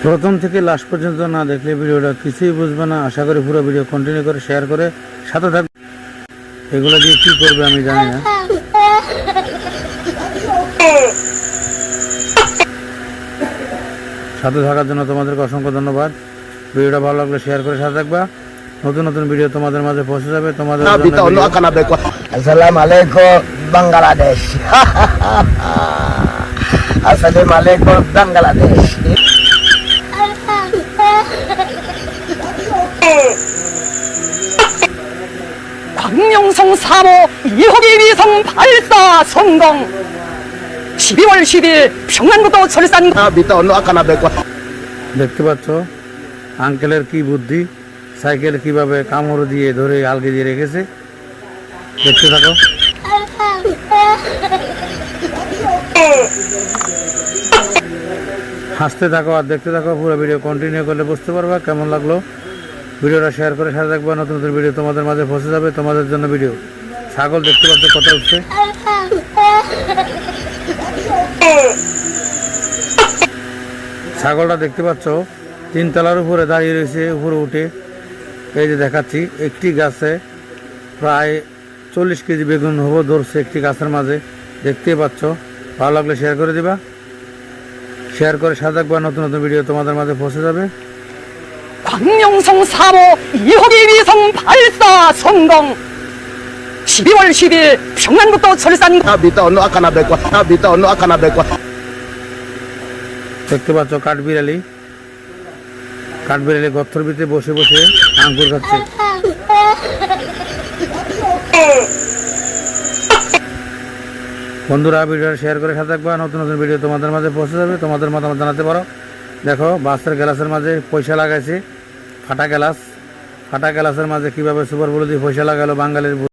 প্রথম থেকে লাস্ট পর্যন্ত না দেখলে ভিডিওটা কিছুই বুঝবে না। আশা করি পুরো ভিডিও কন্টিনিউ করে শেয়ার করে সাথে থাকবে। এগুলো দিয়ে কি করবে আমি জানি না। সাথে থাকার জন্য তোমাদেরকে অসংখ্য ধন্যবাদ। ভিডিওটা ভালো লাগলে শেয়ার করে সাথে থাকবা। নতুন নতুন ভিডিও তোমাদের মাঝে পৌঁছে যাবে। তোমাদের আসসালামু আলাইকুম বাংলাদেশ। আসসালামু আলাইকুম বাংলাদেশ। 광명성 3호 2호기 위성 발사 성공. 12월 10일 평안북도 철산. দেখতে পাচ্ছ আঙ্কেলের কি বুদ্ধি, সাইকেল কিভাবে কামড় দিয়ে ধরে আলগে দিয়ে রেখেছে। দেখতে থাকো। হাসতে থাকো আর দেখতে থাকো। পুরো ভিডিও কন্টিনিউ করলে বুঝতে পারবা কেমন লাগলো। ভিডিওটা শেয়ার করে সাথে থাকবা। নতুন নতুন ভিডিও তোমাদের মাঝে পৌঁছে যাবে। তোমাদের জন্য ভিডিও। ছাগল দেখতে পাচ্ছ কথা উঠছে। ছাগলটা দেখতে পাচ্ছ তিনতলার উপরে দাঁড়িয়ে রয়েছে, উপরে উঠে। এই যে দেখাচ্ছি একটি গাছে প্রায় 40 কেজি বেগুন হবো ধরছে একটি গাছের মাঝে। দেখতেই পাচ্ছ। ভালো লাগলে শেয়ার করে দিবা। শেয়ার করে সাথে থাকবা। নতুন নতুন ভিডিও তোমাদের মাঝে পৌঁছে যাবে। 광명성 3호 2호기 위성 발사 성공. 12월 10일 평안북도 철산. দেখতে পাচ্ছ কাঠবিড়ালি। কাঠবিড়ালি গর্তের ভিতরে বসে বসে আঙ্গুর খাচ্ছে। বন্ধুরা ভিডিওটা শেয়ার করে সাথে থাকবা। নতুন নতুন ভিডিও তোমাদের মাঝে পৌঁছে যাবে। তোমাদের মতামত জানাতে পারো। দেখো বাসের গ্লাসের মাঝে পয়সা লাগাইছে, ফাটা গ্লাস। ফাটা গ্লাসের মাঝে কিভাবে সুপার বলে দিয়ে পয়সা লাগালো বাঙালির।